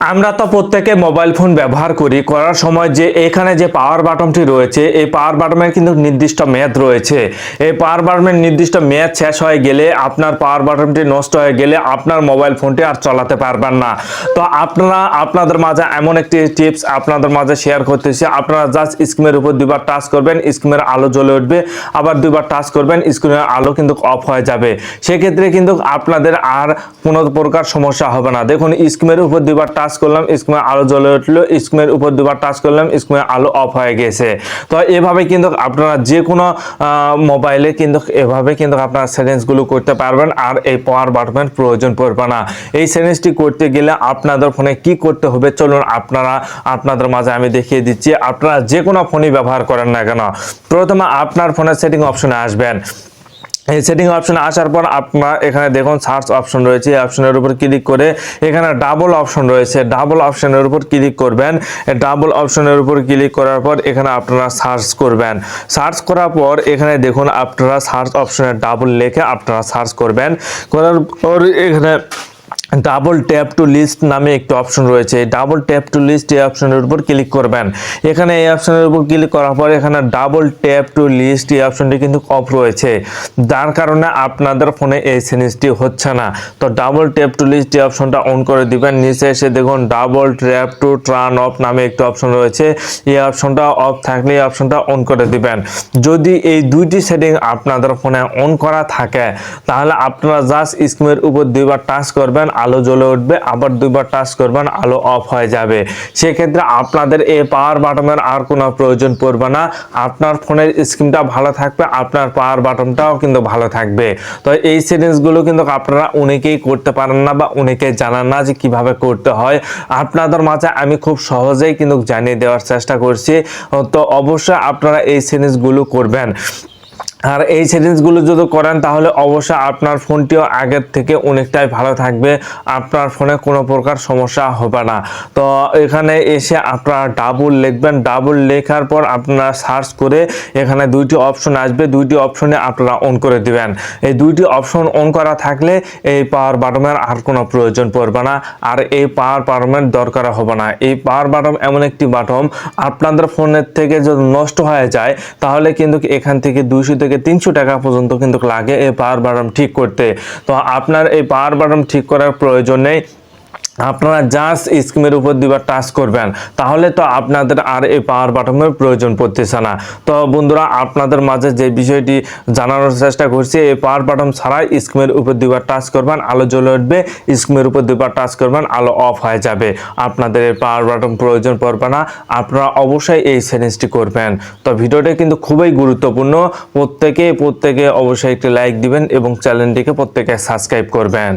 আমরা তো প্রত্যেকে মোবাইল ফোন ব্যবহার করার সময় যে এখানে যে পাওয়ার বাটনটি রয়েছে এই পাওয়ার বাটনের কিন্তু নির্দিষ্ট মেয়াদ রয়েছে। এই পাওয়ার বাটনের নির্দিষ্ট মেয়াদ শেষ হয়ে গেলে আপনার পাওয়ার বাটনটি নষ্ট হয়ে গেলে আপনার মোবাইল ফোনটি আর চালাতে পারবেন না। তো আপনাদের মাঝে এমন একটি টিপস আপনাদের মাঝে শেয়ার করতেছি। আপনারা জাস্ট স্ক্রিনের উপর দুইবার টাচ করবেন, স্ক্রিনের আলো জ্বলে উঠবে, আবার দুইবার টাচ করবেন, স্ক্রিনের আলো কিন্তু অফ হয়ে যাবে। সেক্ষেত্রে কিন্তু আপনাদের আর কোনো প্রকার সমস্যা হবে না। দেখুন স্ক্রিনের উপর দুইবার টাচ করলাম, স্ক্রিনের আলো জ্বলে উঠলো, স্ক্রিনের উপর দুবার টাচ করলাম, স্ক্রিনের আলো অফ হয়ে গেছে। তো এভাবে কিন্তু আপনারা যে কোনো মোবাইলে কিন্তু এভাবে কিন্তু আপনারা সেটিংসগুলো করতে পারবেন আর এই পাওয়ার বাটনের প্রয়োজন পড়বে না। এই সেটিংসটি করতে গেলে আপনাদের ফোনে কি করতে হবে চলুন আপনাদের মাঝে আমি দেখিয়ে দিচ্ছি। আপনারা যে কোনো ফোনই ব্যবহার করেন না কেন, প্রথমে আপনার ফোনের সেটিং অপশনে আসবেন। এই সেটিং অপশনে আসার পর আপনার এখানে দেখুন সার্চ অপশন রয়েছে, এই অপশনের উপর ক্লিক করে এখানে ডাবল অপশন রয়েছে, ডাবল অপশনের উপর ক্লিক করবেন। ডাবল অপশনের উপর ক্লিক করার পর এখানে আপনারা সার্চ করবেন। সার্চ করার পর এখানে দেখুন আপনারা সার্চ অপশনে ডাবল লিখে আপনারা সার্চ করবেন। করার পর এখানে ডাবল ট্যাপ টু লিস্ট নামে একটি অপশন রয়েছে, ডাবল ট্যাপ টু লিস্ট এই অপশনের উপর ক্লিক করবেন। এখানে এই অপশনের উপর ক্লিক করার পর এখানে ডাবল ট্যাপ টু লিস্ট এই অপশনটি কিন্তু অফ রয়েছে, যার কারণে আপনাদের ফোনে এই সেটিংসটি হচ্ছে না। তো ডাবল ট্যাপ টু লিস্ট এই অপশনটা অন করে দিবেন। নিচে এসে দেখুন double tap to turn off নামে একটি অপশন রয়েছে, এই অপশনটা অফ থাকলে এই অপশনটা অন করে দিবেন। যদি এই দুইটি সেটিং আপনাদের ফোনে অন করা থাকে তাহলে আপনারা জাস্ট স্ক্রিনের উপর দুইবার টাচ করবেন, আলো জ্বলে উঠবে, আবার দুইবার টাচ করবেন, আলো অফ হয়ে যাবে। সেক্ষেত্রে আপনাদের এই পাওয়ার বাটনের আর কোনো প্রয়োজন পড়বে না। আপনার ফোনের স্ক্রিনটা ভালো থাকবে, আপনার পাওয়ার বাটনটাও কিন্তু ভালো থাকবে। তো এই সেটিংসগুলো কিন্তু আপনারা অনেকেই করতে পারেন না বা অনেকেই জানেন না যে কিভাবে করতে হয়। আপনাদের মাঝে আমি খুব সহজেই কিন্তু জানিয়ে দেওয়ার চেষ্টা করছি। তো অবশ্যই আপনারা এই সেটিংসগুলো করবেন। আর এই সেটিংসগুলো যদি করেন তাহলে অবশ্যই আপনার ফোনটিও আগের থেকে অনেকটাই ভালো থাকবে, আপনার ফোনে কোনো প্রকার সমস্যা হবে না। তো এখানে এসে আপনারা ডাবল লিখবেন, ডাবল লেখার পর আপনারা সার্চ করে এখানে দুইটি অপশন আসবে, দুইটি অপশনে আপনারা অন করে দিবেন। এই দুইটি অপশন অন করা থাকলে এই পাওয়ার বাটনের আর কোনো প্রয়োজন পড়বে না, আর এই পাওয়ার বাটনের দরকার হবে না। এই পাওয়ার বাটন এমন একটি বাটন আপনাদের ফোনের থেকে যদি নষ্ট হয়ে যায় তাহলে কিন্তু এখান থেকে 200 থেকে 300 টাকা পর্যন্ত কিন্তু লাগে এই পাওয়ার বাটন ঠিক করতে। তো আপনার এই পাওয়ার বাটন ঠিক করার প্রয়োজন নেই, আপনারা জাস্ট স্ক্রিনের উপর দুইবার টাচ করবেন, তাহলে তো আপনাদের আর এই পাওয়ার বাটনের প্রয়োজন পড়তেছে না। তো বন্ধুরা আপনাদের মাঝে যে বিষয়টি জানানোর চেষ্টা করছি, এই পাওয়ার বাটন ছাড়াই স্ক্রিনের উপর দুইবার টাচ করবেন, আলো জ্বলে উঠবে, স্ক্রিনের উপর দুইবার টাচ করবেন, আলো অফ হয়ে যাবে। আপনাদের এই পাওয়ার বাটন প্রয়োজন পড়বে না। আপনারা অবশ্যই এই সেটিংসটি করবেন। তো ভিডিওটা কিন্তু খুবই গুরুত্বপূর্ণ, প্রত্যেকে অবশ্যই একটি লাইক দিবেন এবং চ্যানেলটিকে প্রত্যেকে সাবস্ক্রাইব করবেন।